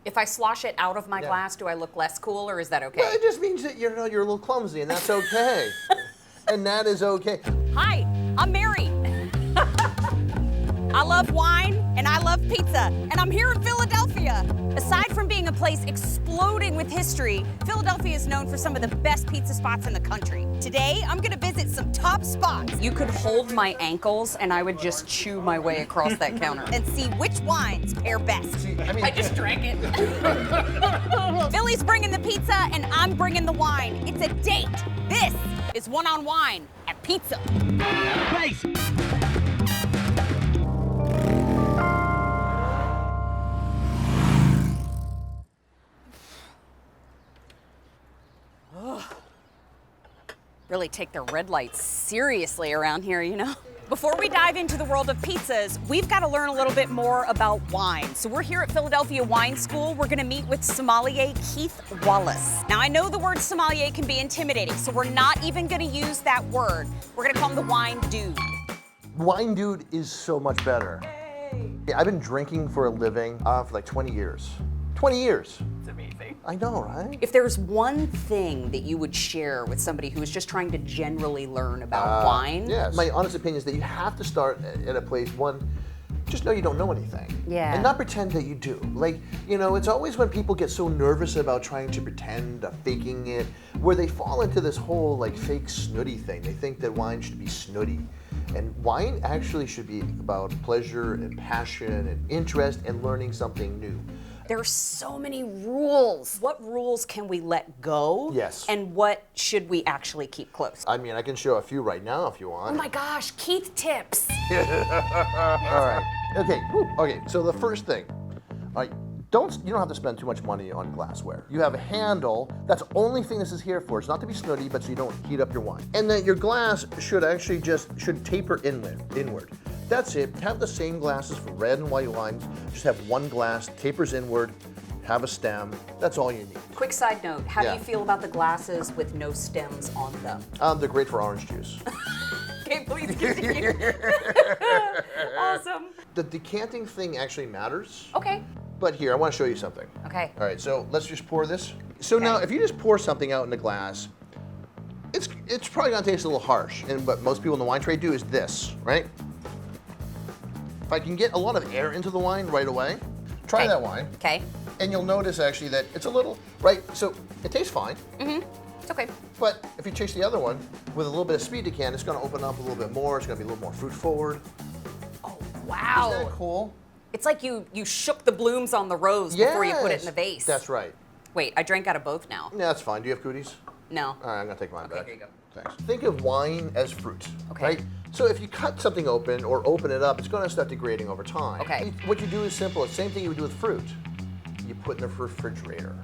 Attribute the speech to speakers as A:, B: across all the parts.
A: If I slosh it out of my glass, do I look less cool, or is that okay?
B: Well, it just means that you're a little clumsy, and that's okay. And that is okay.
A: Hi, I'm Mary. I love wine and I love pizza, and I'm here in Philadelphia. Aside from being a place exploding with history, Philadelphia is known for some of the best pizza spots in the country. Today, I'm gonna visit some top spots. You could hold my ankles and I would just chew my way across that counter and see which wines pair best. I just drank it. Philly's bringing the pizza and I'm bringing the wine. It's a date. This is One on Wine at Pizza.
C: Place.
A: Really take their red lights seriously around here, you know? Before we dive into the world of pizzas, we've got to learn a little bit more about wine. So we're here at Philadelphia Wine School. We're gonna meet with sommelier Keith Wallace. Now I know the word sommelier can be intimidating, so we're not even gonna use that word. We're gonna call him the wine dude.
B: Wine dude is so much better.
A: Hey.
B: Yeah, I've been drinking for a living for like 20 years. 20 years.
A: It's amazing.
B: I know, right?
A: If there's one thing that you would share with somebody who is just trying to generally learn about wine.
B: Yes. My honest opinion is that you have to start at a place, one, just know you don't know anything.
A: Yeah.
B: And not pretend that you do. Like, you know, it's always when people get so nervous about trying to pretend, faking it, where they fall into this whole like fake snooty thing. They think that wine should be snooty. And wine actually should be about pleasure and passion and interest and learning something new.
A: There are so many rules. What rules can we let go?
B: Yes.
A: And what should we actually keep close?
B: I mean, I can show a few right now if you want.
A: Oh my gosh, Keith tips.
B: All right. Okay. Woo. Okay. So the first thing, all right, you don't have to spend too much money on glassware. You have a handle. That's the only thing this is here for. It's not to be snooty, but so you don't heat up your wine. And then your glass should actually should taper inward. That's it. Have the same glasses for red and white wines. Just have one glass, tapers inward, have a stem. That's all you need.
A: Quick side note, how do
B: Yeah.
A: you feel about the glasses with no stems on them?
B: They're great for orange juice.
A: Okay, please continue. Awesome.
B: The decanting thing actually matters.
A: Okay.
B: But here, I want to show you something.
A: Okay.
B: All right, so let's just pour this. So now, if you just pour something out in the glass, it's probably gonna taste a little harsh. And what most people in the wine trade do is this, right? If I can get a lot of air into the wine right away, try
A: Okay.
B: that wine.
A: Okay.
B: And you'll notice actually that it's a little, right? So it tastes fine.
A: It's okay.
B: But if you chase the other one with a little bit of speed decant, it's gonna open up a little bit more. It's gonna be a little more fruit forward.
A: Oh, wow.
B: Isn't that cool?
A: It's like you shook the blooms on the rose before you put it in the vase.
B: That's right.
A: Wait, I drank out of both now.
B: Yeah, that's fine. Do you have cooties?
A: No.
B: All right, I'm gonna take mine back.
A: here you go.
B: Thanks. Think of wine as fruit,
A: Okay.
B: right? So if you cut something open or open it up, it's gonna start degrading over time.
A: Okay.
B: What you do is simple. It's the same thing you would do with fruit. You put it in the refrigerator.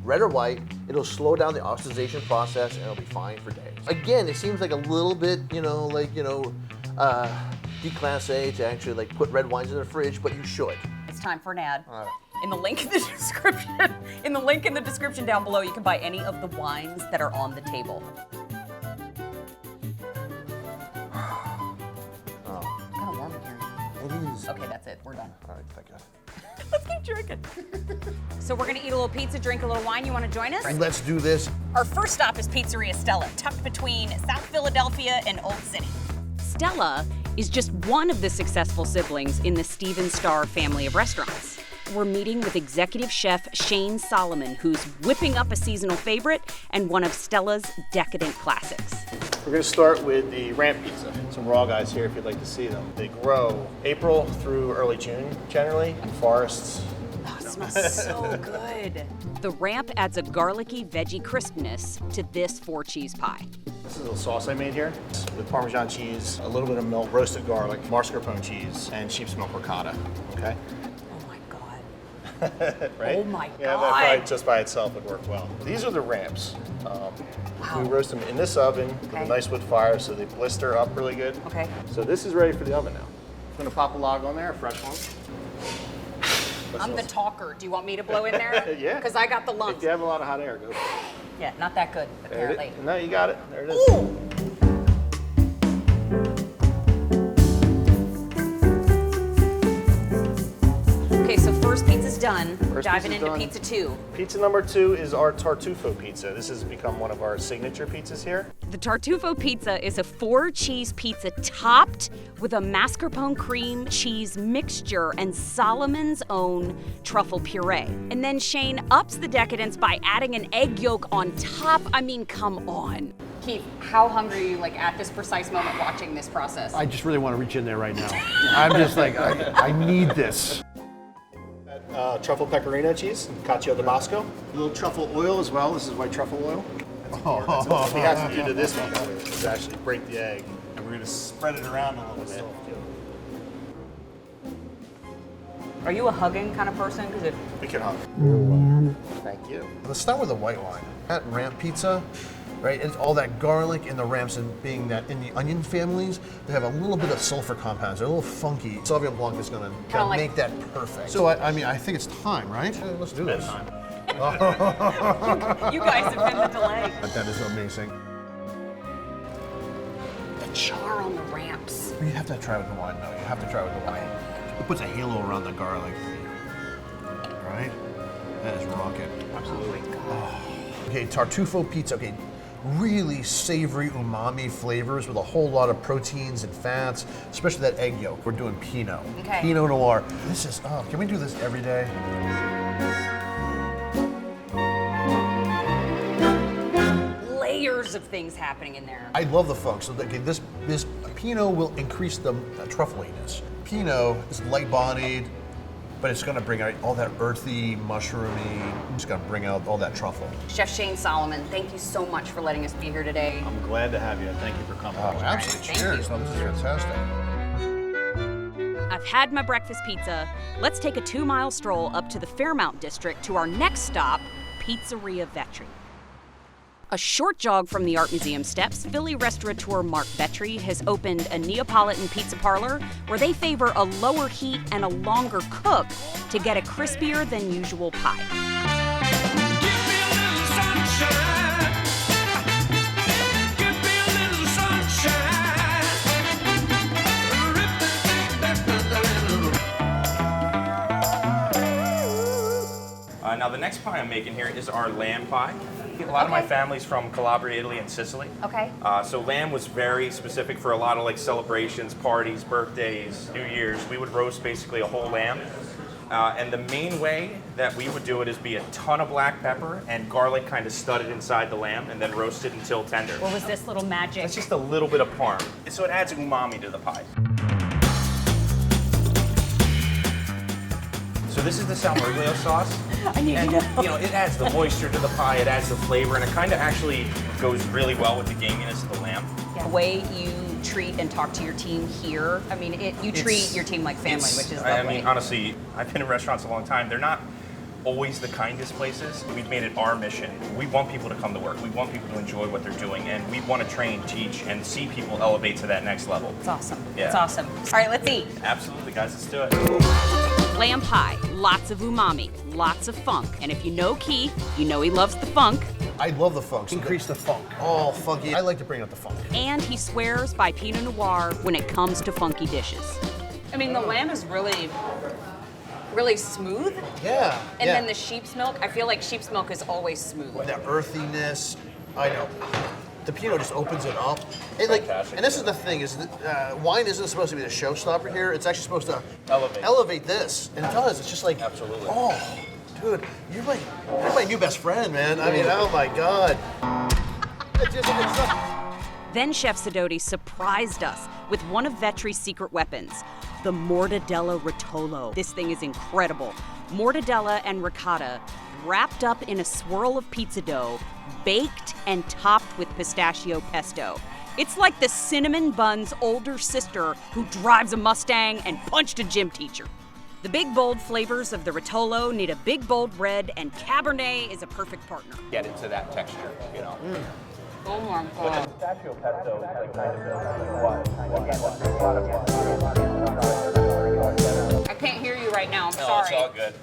B: Red or white, it'll slow down the oxidation process and it'll be fine for days. Again, it seems like a little bit, déclassé to actually like put red wines in the fridge, but you should.
A: It's time for an ad.
B: All right.
A: In the link in the description down below, you can buy any of the wines that are on the table.
B: Oh,
A: It's kind of warm in here.
B: it is.
A: Okay, that's it. We're done.
B: All right, thank God.
A: Let's keep drinking. So we're gonna eat a little pizza, drink a little wine. You wanna join us?
B: Let's do this.
A: Our first stop is Pizzeria Stella, tucked between South Philadelphia and Old City. Stella is just one of the successful siblings in the Steven Starr family of restaurants. We're meeting with executive chef Shane Solomon, who's whipping up a seasonal favorite and one of Stella's decadent classics.
D: We're going to start with the ramp pizza. Some raw guys here if you'd like to see them. They grow April through early June, generally, in forests.
A: Oh, it smells so good. The ramp adds a garlicky veggie crispness to this 4-cheese pie.
D: This is a little sauce I made here with Parmesan cheese, a little bit of milk, roasted garlic, mascarpone cheese, and sheep's milk ricotta. Okay?
A: Oh my God.
D: Right?
A: Oh my
D: Yeah,
A: God.
D: that probably just by itself would work well. These are the ramps. We roast them in this oven with
A: Okay.
D: a nice wood fire so they blister up really good.
A: Okay.
D: So this is ready for the oven now. I'm going to pop a log on there, a fresh one.
A: I'm the talker. Do you want me to blow in there?
D: Yeah.
A: Because I got the
D: If
A: lungs.
D: you have a lot of hot air, go.
A: Yeah, not that good,
D: There it
A: apparently.
D: is. No, you got it. There it is.
A: Ooh. Okay, so first pizza's done. done.
D: First
A: Diving
D: pizza's
A: into
D: done.
A: pizza 2.
D: Pizza number 2 is our Tartufo pizza. This has become one of our signature pizzas here.
A: The Tartufo pizza is a 4-cheese pizza topped with a mascarpone cream cheese mixture and Solomon's own truffle puree. And then Shane ups the decadence by adding an egg yolk on top. I mean, come on. Keith, how hungry are you at this precise moment watching this process?
C: I just really want to reach in there right now. I'm just like, I need this.
D: Truffle pecorino cheese, cacio di bosco. A little truffle oil as well. This is white truffle oil. That's what we have to do to this one is actually break the egg. And we're going to spread it around a little bit.
A: Are you a hugging kind of person?
D: We can hug. Thank you.
B: Let's start with the white wine. That ramp pizza, right? It's all that garlic and the ramps, and being that in the onion families, they have a little bit of sulfur compounds. They're a little funky. Sauvignon Blanc is gonna make that perfect. So I mean, I think it's time, right? Let's do this.
A: You guys have been the delay.
B: That is amazing.
A: The char on the ramps.
B: You have to try with the wine, though. You have to try with the wine. It puts a halo around the garlic, right? That is rocket.
D: Absolutely.
B: Okay, Tartufo pizza. Okay, really savory umami flavors with a whole lot of proteins and fats, especially that egg yolk. We're doing Pinot.
A: Okay.
B: Pinot Noir. This is, can we do this every day?
A: Layers of things happening in there.
B: I love the funk. So okay, this Pinot will increase the truffliness. Pinot is light-bodied, but it's gonna bring out all that earthy, mushroomy, it's gonna bring out all that truffle.
A: Chef Shane Solomon, thank you so much for letting us be here today.
D: I'm glad to have you. Thank you for coming.
B: Oh, absolutely.
A: Thank
B: Cheers.
A: you.
B: No, this is fantastic.
A: I've had my breakfast pizza. Let's take a 2-mile stroll up to the Fairmount district to our next stop, Pizzeria Vetri. A short jog from the Art Museum steps, Philly restaurateur Mark Vetri has opened a Neapolitan pizza parlor where they favor a lower heat and a longer cook to get a crispier than usual pie.
E: Now the next pie I'm making here is our lamb pie. A lot of my family's from Calabria, Italy, and Sicily.
A: Okay.
E: So lamb was very specific for a lot of celebrations, parties, birthdays, New Year's. We would roast basically a whole lamb. And the main way that we would do it is be a ton of black pepper and garlic kind of studded inside the lamb and then roasted until tender.
A: What was this little magic?
E: It's just a little bit of parm. So it adds umami to the pie. So this is the Salmorejo sauce.
A: I need
E: And,
A: to know.
E: it adds the moisture to the pie, it adds the flavor, and it kind of actually goes really well with the gaminess of the lamb.
A: The way you treat and talk to your team here, I mean, you treat your team like family, which is lovely.
E: I mean, honestly, I've been in restaurants a long time. They're not always the kindest places. We've made it our mission. We want people to come to work. We want people to enjoy what they're doing, and we want to train, teach, and see people elevate to that next level.
A: It's awesome.
E: Yeah.
A: It's awesome. All right, let's eat.
E: Absolutely, guys, let's do it.
A: Lamb pie, lots of umami, lots of funk. And if you know Keith, you know he loves the funk.
B: I love the funk.
C: Increase the funk.
B: Oh, funky. I like to bring out the funk.
A: And he swears by Pinot Noir when it comes to funky dishes. I mean, the lamb is really smooth.
B: Yeah.
A: And then the sheep's milk, I feel like sheep's milk is always smooth.
B: That earthiness, I know. The Pinot just opens it up.
E: Fantastic.
B: And this is the thing, is that, wine isn't supposed to be the showstopper here. It's actually supposed to
E: Elevate
B: this. And it does. It's just like,
E: Absolutely.
B: oh, dude, you're my new best friend, man. I mean, oh my God.
A: Then Chef Sidoti surprised us with one of Vetri's secret weapons, the mortadella rotolo. This thing is incredible. Mortadella and ricotta wrapped up in a swirl of pizza dough, baked and topped with pistachio pesto. It's like the cinnamon bun's older sister who drives a Mustang and punched a gym teacher. The big, bold flavors of the rotolo need a big, bold red, and Cabernet is a perfect partner.
E: Get into that texture,
A: Oh my God.
E: Pistachio pesto is
A: I can't hear you right now. I'm
E: No,
A: sorry.
E: it's all good.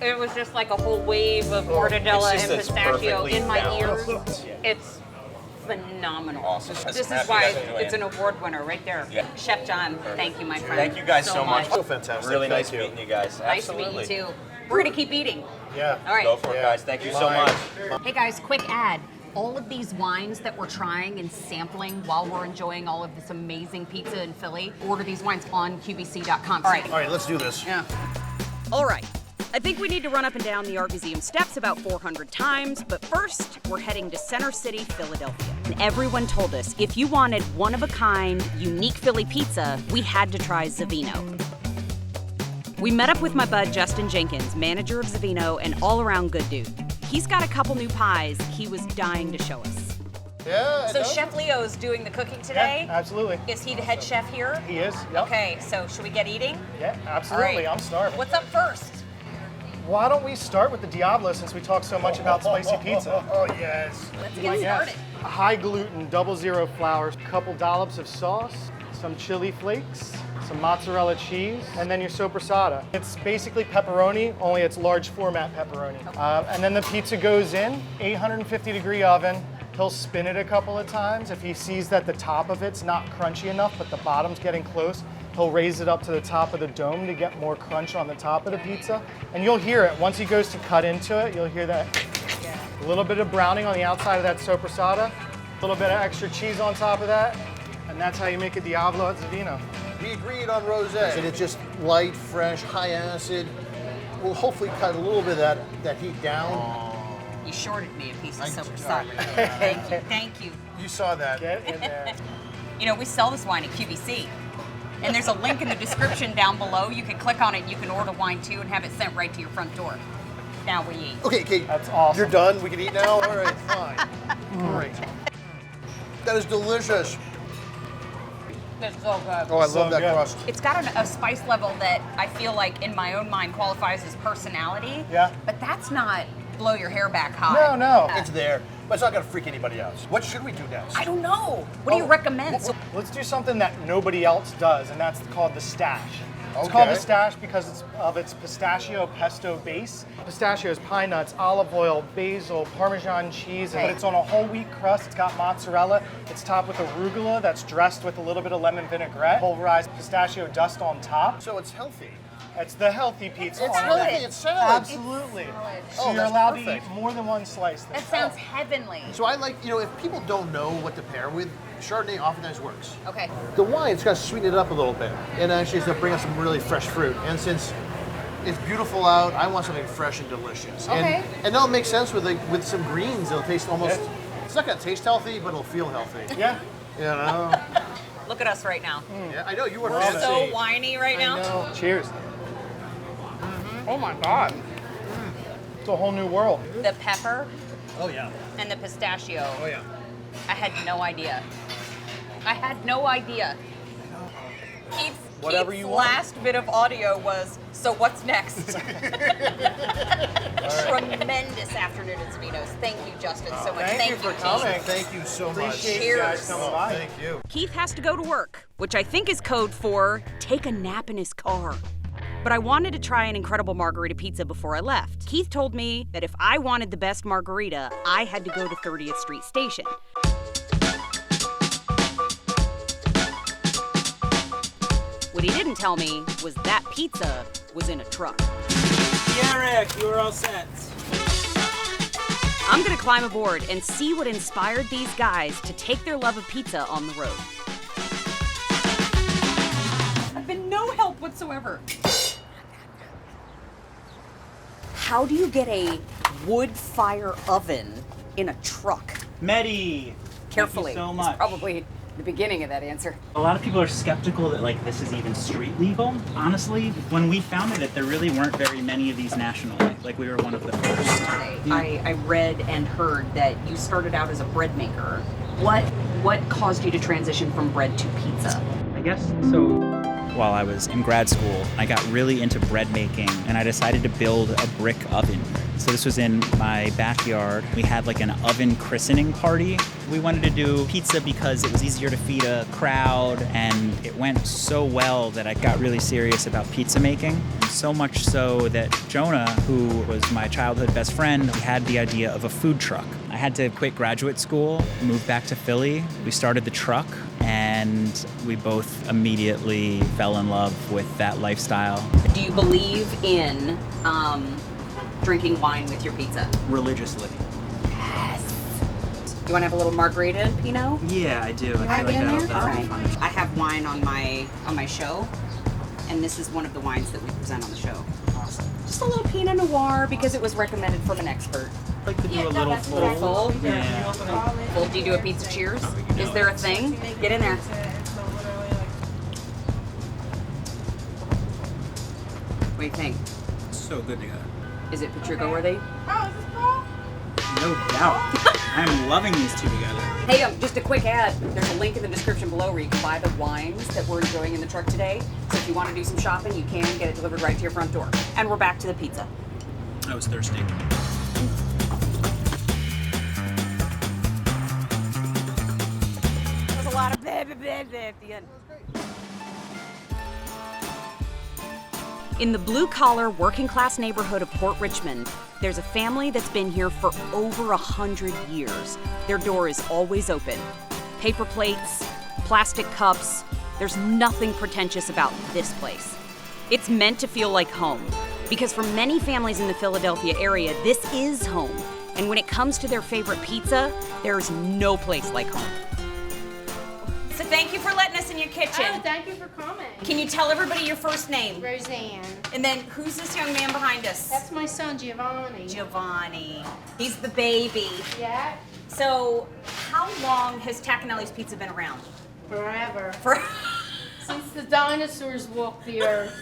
A: It was just like a whole wave of mortadella
E: It's
A: and
E: just
A: pistachio
E: perfectly
A: in my
E: balanced.
A: ears.
E: Yeah.
A: It's phenomenal.
E: Awesome.
A: This
E: I'm
A: is
E: happy
A: why
E: you guys are
A: it's an
E: enjoying
A: award winner right there.
E: Yeah.
A: Chef John, thank you, my friend.
E: Thank you guys so much.
B: So fantastic.
E: Really nice
B: Thank you.
E: meeting you guys.
A: Nice
E: Absolutely.
A: to meet you too. We're gonna keep eating.
D: Yeah.
A: All right.
E: Go for it, guys. Thank you so much.
A: Hey guys, quick ad. All of these wines that we're trying and sampling while we're enjoying all of this amazing pizza in Philly, order these wines on qvc.com. All right.
B: All right, let's do this.
A: Yeah. All right. I think we need to run up and down the Art Museum steps about 400 times, but first, we're heading to Center City, Philadelphia. And everyone told us if you wanted one-of-a-kind, unique Philly pizza, we had to try Savino. We met up with my bud Justin Jenkins, manager of Savino and all-around good dude. He's got a couple new pies he was dying to show us.
B: Yeah.
A: So Chef Leo's doing the cooking today?
D: Yeah, absolutely.
A: Is he the head chef here?
D: He is. Yep.
A: Okay, so should we get eating?
D: Yeah, absolutely.
A: All right.
D: I'm starving.
A: What's up first?
D: Why don't we start with the Diablo since we talk so much about spicy pizza?
B: Oh, yes.
A: Let's get started.
D: High gluten, 00 flours, couple dollops of sauce, some chili flakes, some mozzarella cheese, and then your sopressata. It's basically pepperoni, only it's large format pepperoni. And then the pizza goes in, 850 degree oven. He'll spin it a couple of times. If he sees that the top of it's not crunchy enough, but the bottom's getting close, he'll raise it up to the top of the dome to get more crunch on the top of the pizza. And you'll hear it. Once he goes to cut into it, you'll hear that. A little bit of browning on the outside of that sopressata, a little bit of extra cheese on top of that, and that's how you make a Diablo at Savino.
B: We agreed on rosé. And it's just light, fresh, high acid. We'll hopefully cut a little bit of that heat down.
A: You shorted me a piece of
B: I-
A: sopressata. Thank you.
B: You saw that.
D: Get in there.
A: You know, we sell this wine at QVC. And there's a link in the description down below. You can click on it and you can order wine too and have it sent right to your front door. Now we eat.
B: Okay, Kate.
D: That's awesome.
B: You're done? We can eat now? All right, fine. Great. That is delicious.
A: It's so good.
B: Oh, I
D: So
B: love that
D: good.
B: crust.
A: It's got a spice level that I feel like in my own mind qualifies as personality.
D: Yeah.
A: But that's not blow your hair back high.
D: No.
B: It's there, but it's not going to freak anybody out. What should we do next?
A: I don't know. What do you recommend? So,
D: Let's do something that nobody else does, and that's called the stash. It's called the
B: Okay.
D: stash because of its pistachio pesto base. Pistachio is pine nuts, olive oil, basil, Parmesan cheese,
A: Okay.
D: but it's on a whole wheat crust. It's got mozzarella. It's topped with arugula that's dressed with a little bit of lemon vinaigrette, pulverized pistachio dust on top.
B: So it's healthy.
D: It's the healthy pizza.
B: It's
D: on
B: healthy.
D: it.
B: It's salad.
D: Absolutely.
B: Oh,
D: So you're
B: that's
D: allowed
B: perfect.
D: to eat more than one slice.
A: that sounds heavenly.
B: So I like, if people don't know what to pair with, Chardonnay oftentimes works.
A: Okay.
B: The wine's got to sweeten it up a little bit, and actually it's going to bring us some really fresh fruit. And since it's beautiful out, I want something fresh and delicious.
A: Okay.
B: And that'll make sense with some greens. It'll taste almost. It's not going to taste healthy, but it'll feel healthy.
D: Yeah.
B: You know.
A: Look at us right now.
B: Yeah, I know you were
A: We're
B: fancy.
A: so whiny right now.
B: I know.
D: Cheers.
A: Oh my God.
D: It's a whole new world.
A: The pepper
B: Oh yeah.
A: and the pistachio.
B: Oh yeah.
A: I had no idea. Keith's
D: Whatever you want.
A: last bit of audio was, so what's next? Tremendous afternoon at Savino's. Thank you, Justin, so much.
D: Thank you for
A: Keith.
D: coming.
B: Thank you so much.
D: Appreciate
A: Cheers.
D: you guys coming by.
B: Thank you.
A: Keith has to go to work, which I think is code for take a nap in his car. But I wanted to try an incredible margarita pizza before I left. Keith told me that if I wanted the best margarita, I had to go to 30th Street Station. What he didn't tell me was that pizza was in a truck.
F: Eric, you are all set.
A: I'm gonna climb aboard and see what inspired these guys to take their love of pizza on the road. I've been no help whatsoever. How do you get a wood fire oven in a truck?
F: Medi.
A: Carefully.
F: Thank you so
A: is
F: much.
A: probably the beginning of that answer.
F: A lot of people are skeptical that this is even street legal. Honestly, when we founded it, there really weren't very many of these nationally. We were one of the first.
A: I read and heard that you started out as a bread maker. What caused you to transition from bread to pizza?
F: I guess so. While I was in grad school, I got really into bread making and I decided to build a brick oven. So this was in my backyard. We had an oven christening party. We wanted to do pizza because it was easier to feed a crowd, and it went so well that I got really serious about pizza making. So much so that Jonah, who was my childhood best friend, had the idea of a food truck. I had to quit graduate school, move back to Philly. We started the truck, and and we both immediately fell in love with that lifestyle.
A: Do you believe in drinking wine with your pizza?
F: Religiously.
A: Do you want to have a little margarita and Pinot?
F: Yeah, I do. I
A: Right
F: feel
A: in
F: like
A: there?
F: that'll
A: All
F: be
A: right.
F: fun.
A: I have wine on my show, and this is one of the wines that we present on the show.
F: Awesome.
A: Just a little Pinot Noir because it was recommended from an expert.
F: I'd like to do a little full.
A: Full?
F: Yeah.
A: Full, do you do a pizza cheers? Is there a thing? Get in there. What do you think?
F: So good together.
A: Is it Patrico worthy?
F: No doubt. I'm loving these two together.
A: Hey, just a quick ad. There's a link in the description below where you can buy the wines that we're enjoying in the truck today. So if you want to do some shopping, you can get it delivered right to your front door. And we're back to the pizza.
F: I was thirsty.
A: There's a lot of blah, blah, blah, blah at the end. In the blue-collar, working-class neighborhood of Port Richmond, there's a family that's been here for over 100 years. Their door is always open. Paper plates, plastic cups, there's nothing pretentious about this place. It's meant to feel like home, because for many families in the Philadelphia area, this is home. And when it comes to their favorite pizza, there's no place like home. So thank you for letting us in your kitchen.
G: Oh, thank you for coming.
A: Can you tell everybody your first name?
G: Roseanne.
A: And then who's this young man behind us?
G: That's my son, Giovanni.
A: Giovanni. He's the baby.
G: Yeah,
A: So how long has Tacconelli's Pizza been around?
G: forever.
A: For
G: Since the dinosaurs walked the earth.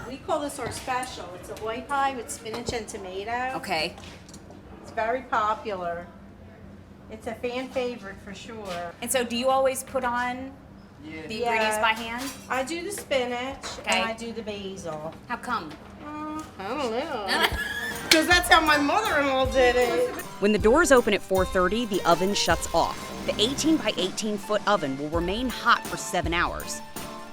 G: We call this our special. It's a white pie with spinach and tomato.
A: Okay.
G: It's very popular. It's a fan favorite for sure.
A: And so do you always put on the ingredients by hand?
G: I do the spinach
A: Okay.
G: and I do the basil.
A: How come?
G: I don't know. Because that's how my mother-in-law did it.
A: When the doors open at 4:30, the oven shuts off. The 18 by 18 foot oven will remain hot for 7 hours.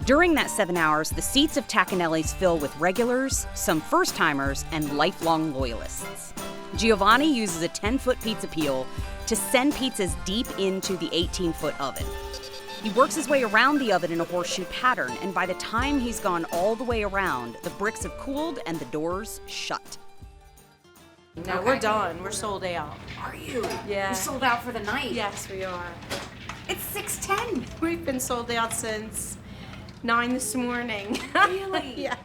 A: During that 7 hours, the seats of Tacconelli's fill with regulars, some first-timers, and lifelong loyalists. Giovanni uses a 10-foot pizza peel to send pizzas deep into the 18-foot oven. He works his way around the oven in a horseshoe pattern, and by the time he's gone all the way around, the bricks have cooled and the doors shut.
G: No, we're done. We're sold out.
A: Are you?
G: Yeah.
A: You're sold out for the night.
G: Yes, we are.
A: It's 6:10.
G: We've been sold out since 9 this morning.
A: Really?
G: Yes.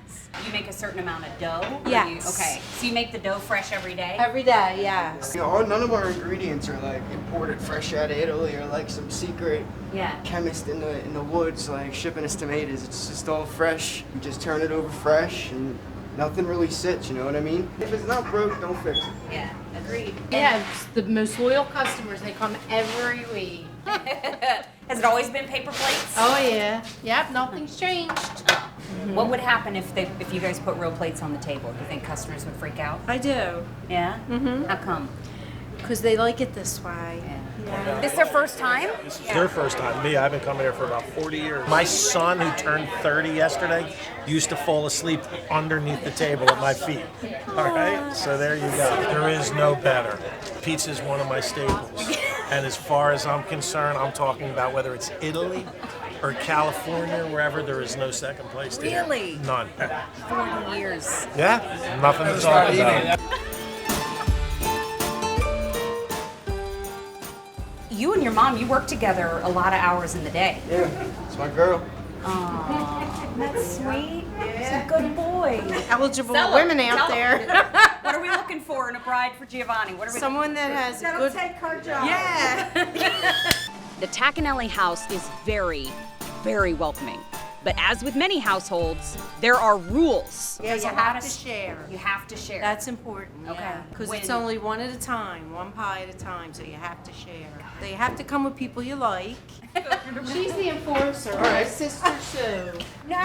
A: You make a certain amount of dough? Or
G: Yes.
A: Okay. So you make the dough fresh every day?
G: Every day, yes.
H: You know, none of our ingredients are like imported fresh out of Italy or like some secret
A: Yeah.
H: chemist in the woods like shipping us tomatoes. It's just all fresh. We just turn it over fresh and nothing really sits, you know what I mean? If it's not broke, don't fix it.
A: Yeah. Agreed.
G: Yeah, the most loyal customers, they come every week.
A: Has it always been paper plates?
G: Oh yeah. Yep, nothing's changed.
A: What would happen if you guys put real plates on the table? Do you think customers would freak out?
G: I do.
A: Yeah? Mm-hmm. How come?
G: Because they like it this way.
A: This their first time?
D: This is their first time. Me, I've been coming here for about 40 years. My son, who turned 30 yesterday, used to fall asleep underneath the table at my feet. All right? So there you go. There is no better. Pizza is one of my staples. And as far as I'm concerned, I'm talking about whether it's Italy or California, wherever, there is no second place to here.
A: Really?
D: None.
A: 40 years.
D: Yeah? Nothing to talk about.
A: You and your mom, you work together a lot of hours in the day.
H: Yeah, it's my girl.
A: That's sweet. He's a good boy.
G: Eligible
A: Stella,
G: women out
A: tell
G: there.
A: What are we looking for in a bride for Giovanni? What are we
G: Someone that has a good.
I: take her job.
G: Yeah.
A: The Tacconelli house is very, very welcoming. But as with many households, there are rules.
G: Yeah, you have to share.
A: You have to share.
G: That's important.
A: Okay.
G: Because
A: When-
G: it's only one at a time, one pie at a time, so you have to share. So you have to come with people you like. She's the enforcer. My sister Sue.
I: No,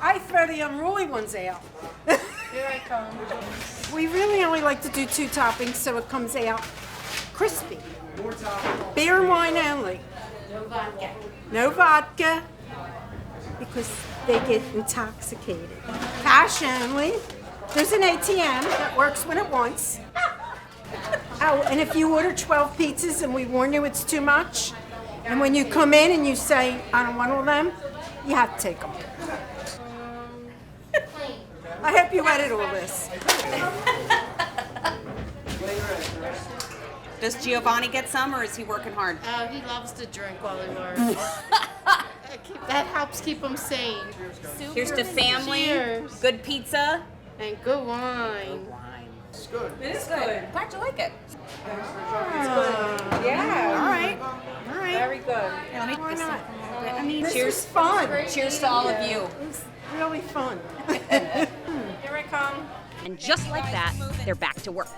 I: I throw the unruly ones out.
G: Here I come.
I: We really only like to do 2 toppings so it comes out crispy. Beer and wine only.
G: No vodka.
I: No vodka because they get intoxicated. Cash only. There's an ATM that works when it wants. Oh, and if you order 12 pizzas and we warn you it's too much, And when you come in and you say, I don't want all them, you have to take them. I hope you edit all this.
A: Does Giovanni get some, or is he working hard?
G: Oh, he loves to drink while he works. That helps keep him sane.
A: Here's to family,
G: Cheers.
A: good pizza.
G: And good wine.
A: It's good. It is good. Glad you like it. Yeah. All right. All right.
I: Very good.
A: Here, let me
I: Why
A: this
I: not?
A: up a little bit. I mean,
I: This
A: cheers.
I: is fun.
A: Cheers to all of you.
I: It was really fun.
A: Here I come. And just like that, they're back to work.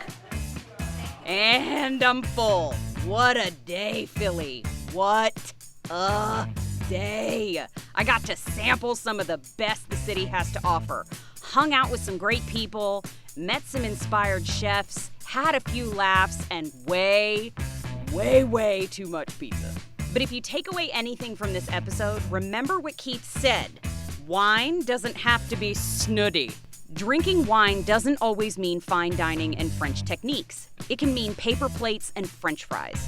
A: And I'm full. What a day, Philly. What a day. I got to sample some of the best the city has to offer. Hung out with some great people, met some inspired chefs, had a few laughs, and way too much pizza. But if you take away anything from this episode, remember what Keith said. Wine doesn't have to be snooty. Drinking wine doesn't always mean fine dining and French techniques. It can mean paper plates and French fries.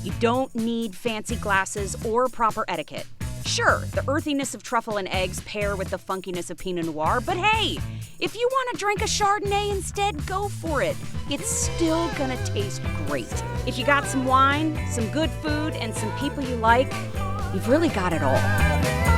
A: You don't need fancy glasses or proper etiquette. Sure, the earthiness of truffle and eggs pair with the funkiness of Pinot Noir, but hey, if you want to drink a Chardonnay instead, go for it. It's still gonna taste great. If you got some wine, some good food, and some people you like, you've really got it all.